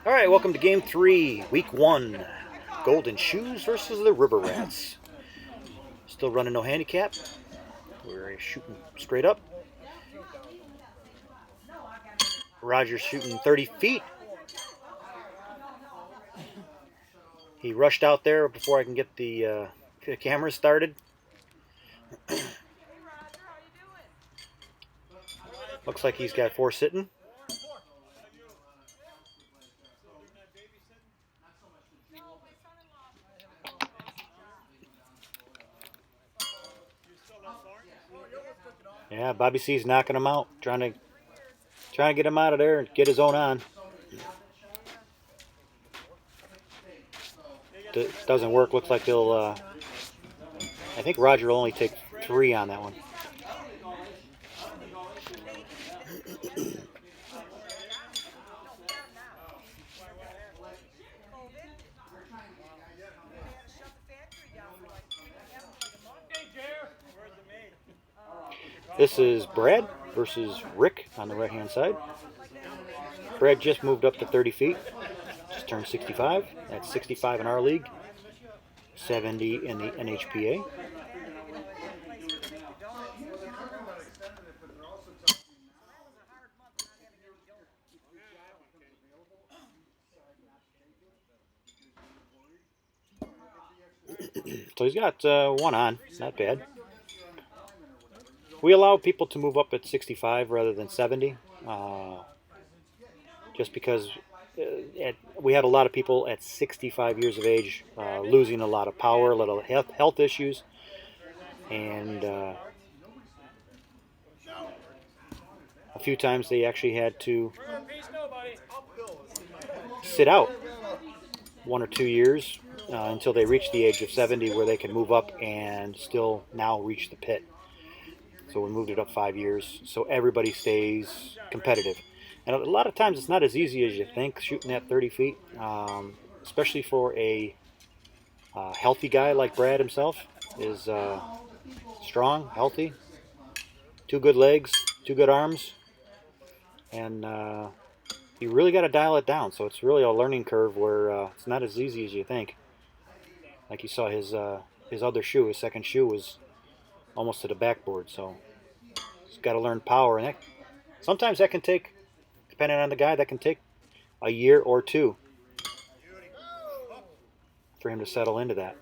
All right, welcome to Game 3, Week 1. Golden Shoes versus the River Rats. Still running no handicap. We're shooting straight up. Roger's shooting 30 feet. He rushed out there before I can get the camera started. Looks like he's got 4 sitting. Yeah, Bobby C's knocking him out, trying to get him out of there and get his own on. Doesn't work. Looks like they'll. I think Roger will only take 3 on that one. This is Brad versus Rick on the right-hand side. Brad just moved up to 30 feet. Just turned 65. That's 65 in our league. 70 in the NHPA. So he's got 1 on. Not bad. We allow people to move up at 65 rather than 70, just because we had a lot of people at 65 years of age losing a lot of power, a lot of health issues, and a few times they actually had to sit out 1 or 2 years until they reached the age of 70, where they could move up and still now reach the pit. So we moved it up 5 years, so everybody stays competitive. And a lot of times it's not as easy as you think shooting at 30 feet, especially for a healthy guy like Brad himself. Is strong, healthy, 2 good legs, 2 good arms, and you really got to dial it down. So it's really a learning curve where it's not as easy as you think. Like you saw his other shoe, his second shoe was almost to the backboard, so he's got to learn power, and sometimes that can take, depending on the guy, that can take a year or 2 for him to settle into that.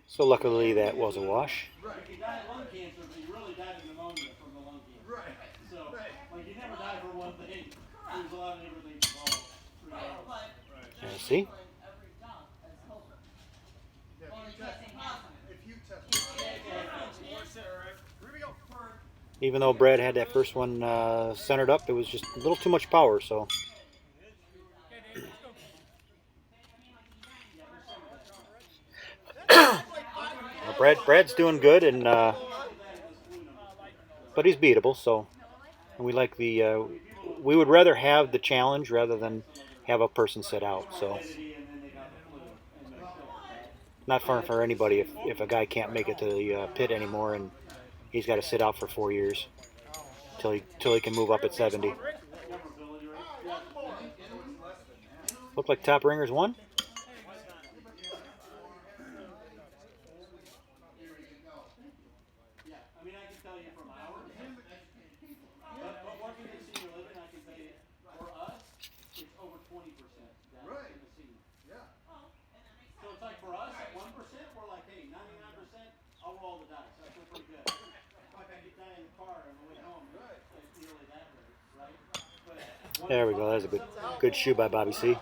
So luckily that was a wash. He died of lung cancer, but he really died of pneumonia from the lung cancer. Right. So, like, he never died for one thing. There's a lot of different things involved. See? Even though Brad had that first one centered up, it was just a little too much power, so. Brad's doing good, and but he's beatable. So, and we like the. We would rather have the challenge rather than have a person sit out. So, not fun for anybody if a guy can't make it to the pit anymore and he's got to sit out for 4 years till he can move up at 70. Look like Top Ringers won. There we go. That was a good shoe by Bobby C.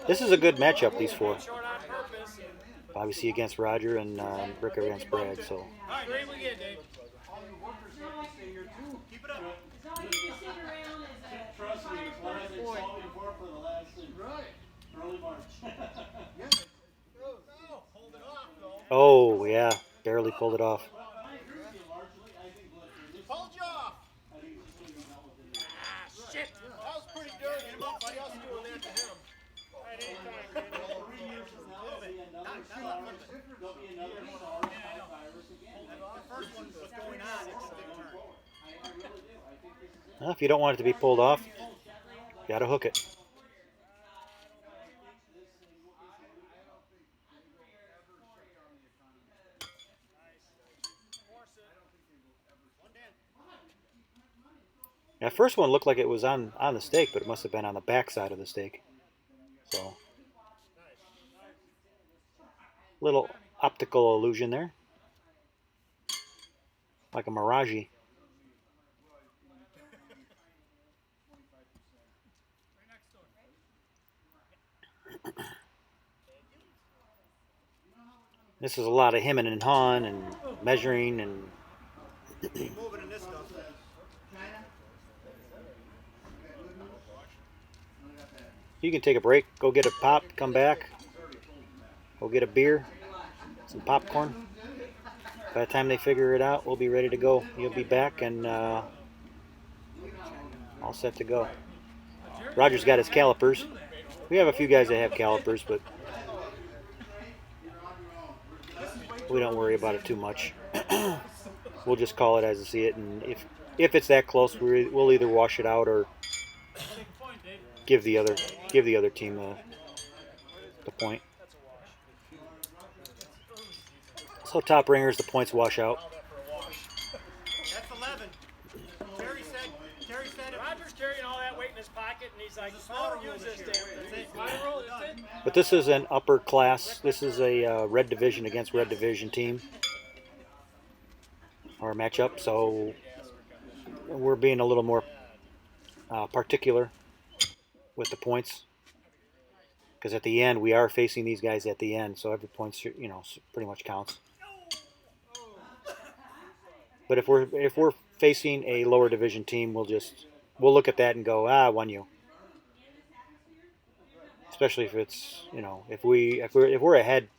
This is a good matchup, these 4. Bobby C against Roger and Rick against Brad. So. Oh yeah, barely pulled it off. Shit! pretty good. Anybody else doing that to him? At any time, man. 3 years from now, there'll be another SARS. There'll be another SARS virus again. The first one was going on. It just didn't turn. I really do. I think this is it. Well, if you don't want it to be pulled off, you got to hook it. That first one looked like it was on the stake, but it must have been on the back side of the stake. So, little optical illusion there, like a mirage. This is a lot of hemming and hawing and measuring and. Moving in this stuff. You can take a break, go get a pop, come back, go get a beer, some popcorn. By the time they figure it out, we'll be ready to go. You'll be back and all set to go. Roger's got his calipers. We have a few guys that have calipers, but we don't worry about it too much. We'll just call it as I see it, and if it's that close, we'll either wash it out or give the other team the point. So top ringers, the points wash out. That's 11. Terry said it. Roger's carrying all that weight in his pocket, and he's like, I don't use this damn thing. But this is an upper class. This is a red division against red division team. Or matchup, so we're being a little more particular with the points, because at the end we are facing these guys at the end, so every point, you know, pretty much counts. But if we're facing a lower division team, we'll look at that and go, I won you. Especially if it's, you know, if we're ahead,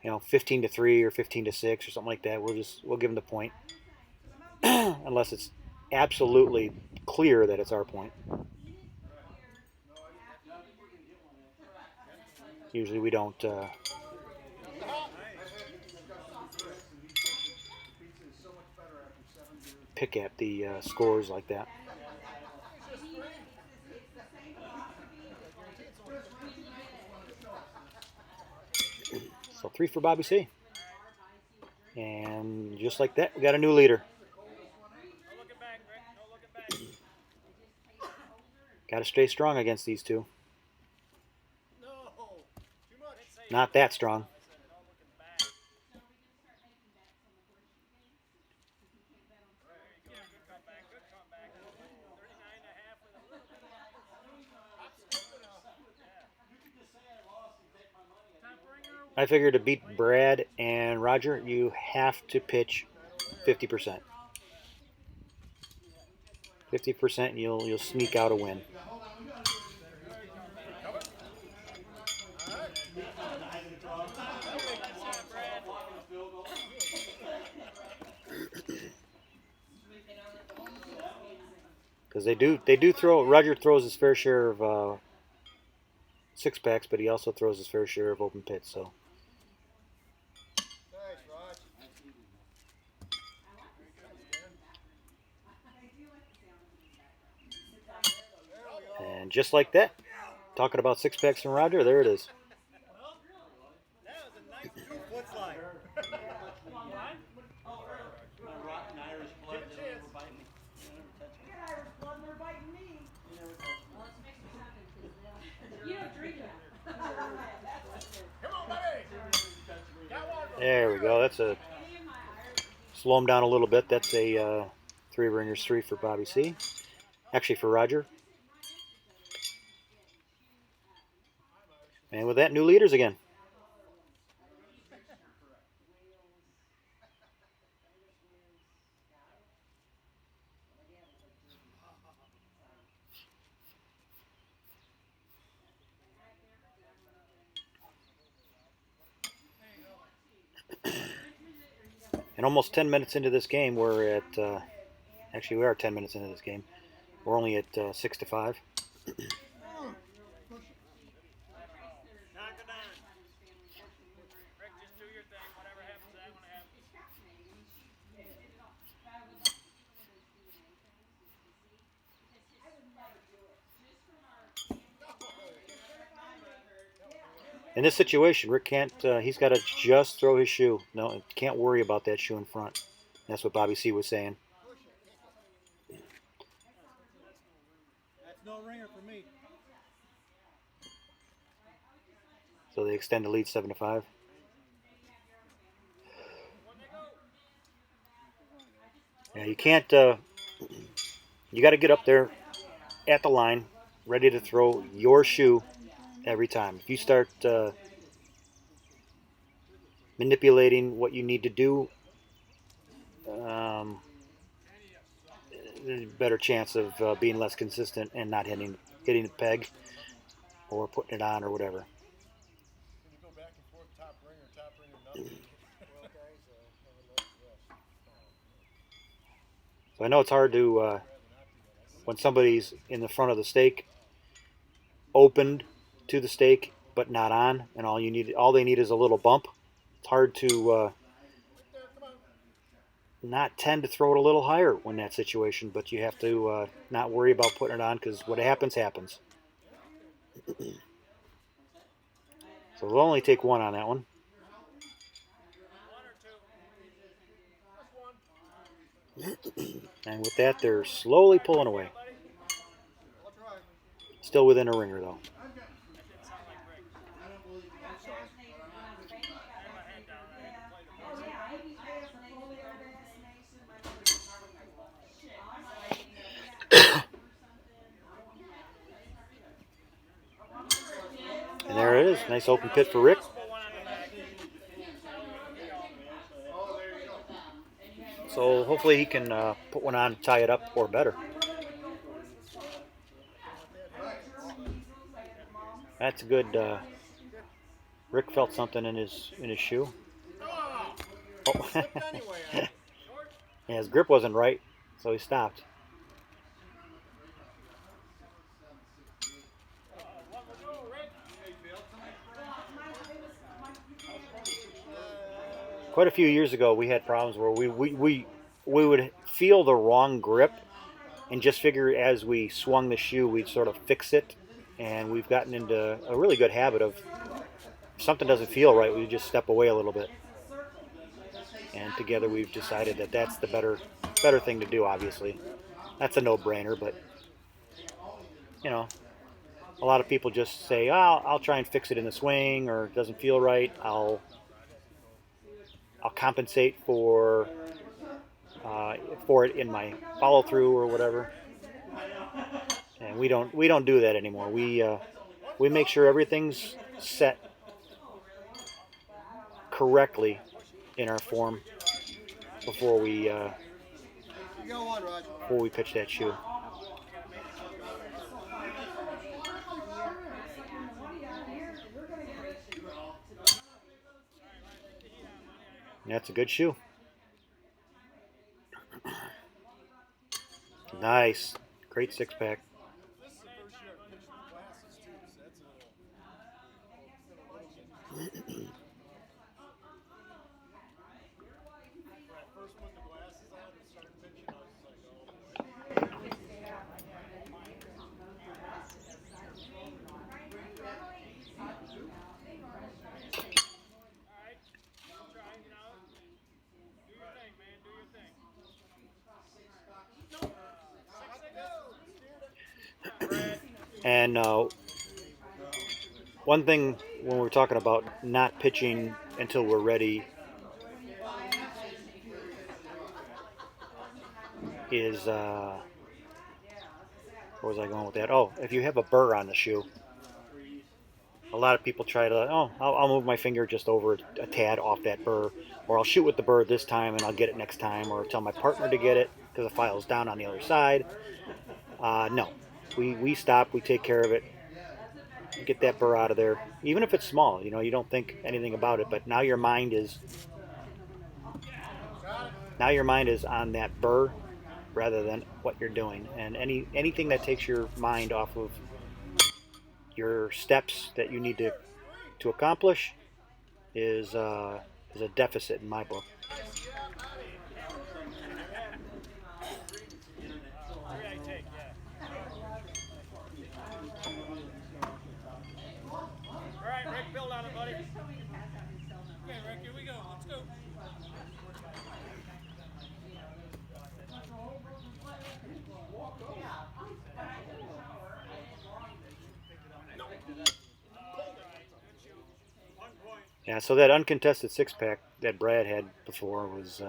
you know, 15-3 or 15-6 or something like that, we'll give them the point, unless it's absolutely clear that it's our point. Usually we don't pick at the scores like that. So 3 for Bobby C. And just like that, we got a new leader. Got to stay strong against these two. Not that strong. I figure to beat Brad and Roger, you have to pitch 50%. 50%, and you'll sneak out a win. Because they do throw. Roger throws his fair share of six packs, but he also throws his fair share of open pits. So. And just like that, talking about six packs from Roger, there it is. That was a nice 2-foot slide. There we go. That's a slow him down a little bit. That's a 3 ringers 3 for Bobby C. Actually for Roger. And with that, new leaders again. And almost 10 minutes into this game, we're at, actually we are 10 minutes into this game. We're only at 6-5. Knock it on. Rick, just do your thing. Whatever happens, that one happens. In this situation, Rick can't. He's got to just throw his shoe. No, can't worry about that shoe in front. That's what Bobby C was saying. That's no ringer for me. So they extend the lead 7-5. Yeah, you can't. You got to get up there at the line, ready to throw your shoe every time. If you start manipulating what you need to do, there's a better chance of being less consistent and not hitting the peg or putting it on or whatever. You go back and forth, top ringer, nothing. So I know it's hard to when somebody's in the front of the stake, opened to the stake but not on, and all they need is a little bump. It's hard to not tend to throw it a little higher when that situation, but you have to not worry about putting it on because what happens happens. So we'll only take one on that one. And with that, they're slowly pulling away. Still within a ringer, though. And there it is. Nice open pit for Rick. So hopefully he can put one on, tie it up, or better. That's good. Rick felt something in his shoe. Oh. Yeah, his grip wasn't right, so he stopped. Quite a few years ago, we had problems where we would feel the wrong grip and just figure as we swung the shoe, we'd sort of fix it. And we've gotten into a really good habit of if something doesn't feel right, we just step away a little bit. And together we've decided that that's the better thing to do, obviously. That's a no-brainer, but, you know, a lot of people just say, oh, I'll try and fix it in the swing, or it doesn't feel right. I'll compensate for it in my follow-through or whatever. And we don't do that anymore. We make sure everything's set correctly in our form before we pitch that shoe. That's a good shoe. Nice. Great six-pack. And one thing when we're talking about not pitching until we're ready is, where was I going with that? Oh, if you have a burr on the shoe, a lot of people try to, I'll move my finger just over a tad off that burr, or I'll shoot with the burr this time and I'll get it next time, or tell my partner to get it because the file's down on the other side. No. We stop, we take care of it, get that burr out of there, even if it's small. You don't think anything about it, but now your mind is on that burr rather than what you're doing. And anything that takes your mind off of your steps that you need to accomplish is a deficit in my book. Three I take, yeah. All right, Rick, build on it, buddy. Okay, Rick, here we go. Let's go. Yeah, so that uncontested six-pack that Brad had before was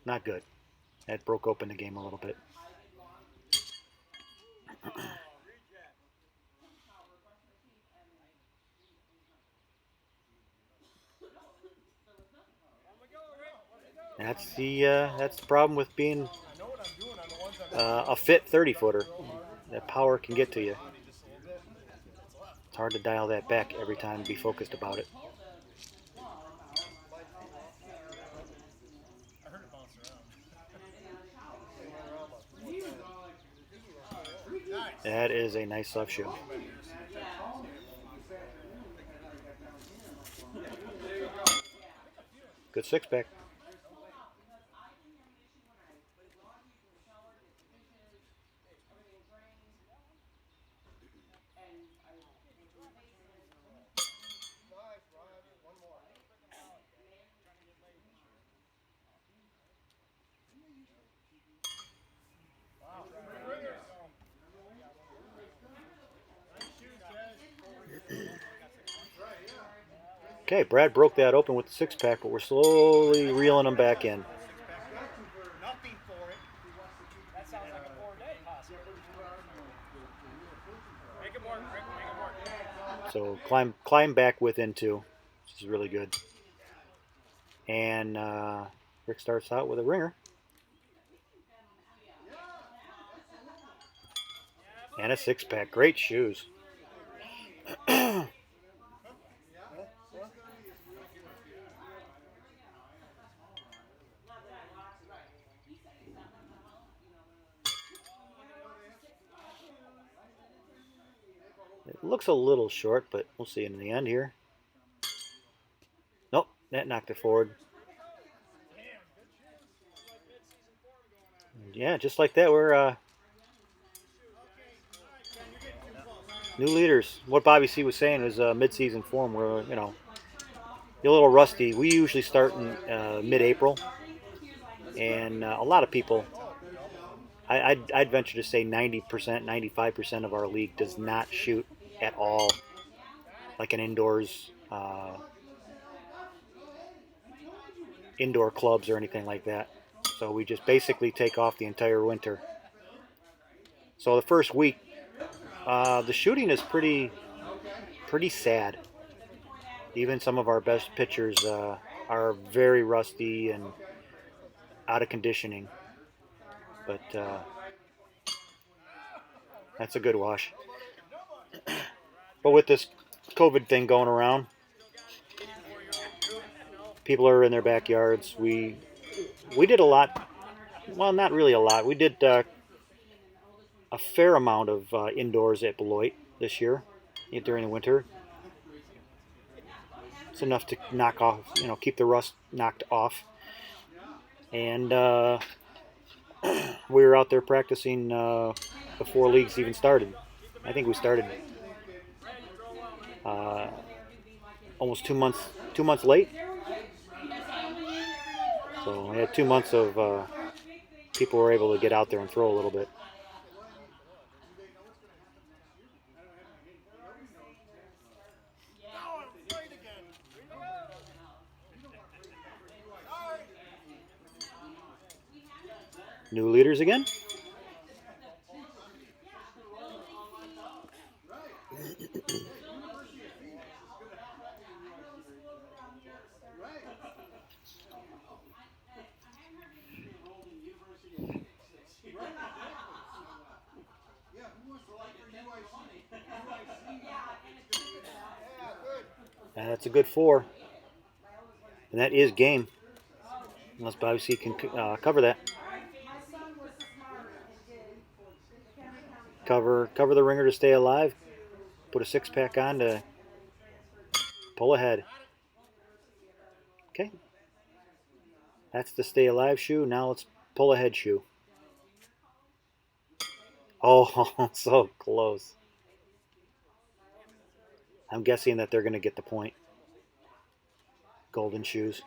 not good. That broke open the game a little bit. That's the problem with being a fit 30-footer. That power can get to you. It's hard to dial that back every time and be focused about it. I heard it bounce around. That is a nice left shoe. Good six-pack. Okay, Brad broke that open with the six-pack, but we're slowly reeling them back in. Nothing for it. That sounds like a 4-day possibly. Make it work, Rick. Make it work. So climb back within two, which is really good. And Rick starts out with a ringer. And a six-pack. Great shoes. It looks a little short, but we'll see in the end here. Nope, that knocked it forward. Yeah, just like that, we're new leaders. What Bobby C was saying is mid-season form. We're, you're a little rusty. We usually start in mid-April, and a lot of people, I'd venture to say 90%, 95% of our league does not shoot at all, like an indoor clubs or anything like that. So we just basically take off the entire winter. So the first week, the shooting is pretty sad. Even some of our best pitchers are very rusty and out of conditioning. But that's a good wash. But with this COVID thing going around, people are in their backyards. We did a lot. Well, not really a lot. We did a fair amount of indoors at Beloit this year during the winter. It's enough to knock off, keep the rust knocked off. And we were out there practicing before leagues even started. I think we started almost 2 months late. So we had 2 months of people were able to get out there and throw a little bit. New leaders again. That's a good 4. And that is game. Unless Bobby C can cover that. Cover the ringer to stay alive. put a 6-pack on to pull ahead. Okay. That's the stay alive shoe. Now let's pull ahead shoe. Oh, so close. I'm guessing that they're going to get the point. Golden shoes.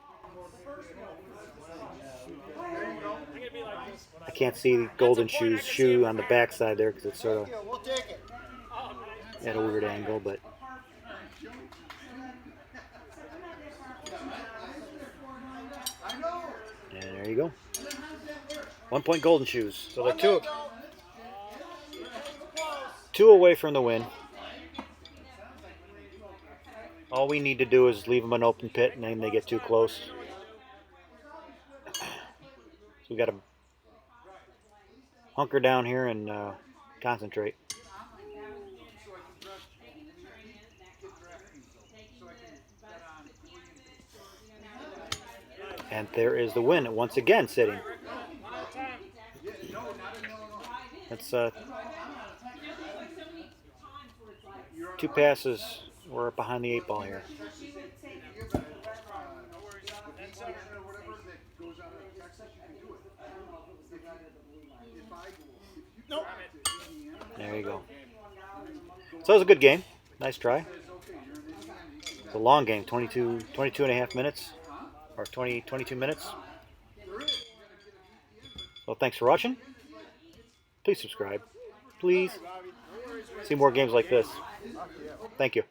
I can't see golden shoes shoe on the backside there because it's sort of We'll take it. at a weird angle, but and there you go. 1 point golden shoes. So they're two away from the win. All we need to do is leave them an open pit, and then they get too close. So we got to hunker down here and concentrate. And there is the win once again sitting. That's 2 passes. We're behind the 8 ball here. There you go. So it was a good game. Nice try. It's a long game, 22 and a half minutes. Or 22 minutes. So thanks for watching. Please subscribe. Please. See more games like this. Thank you.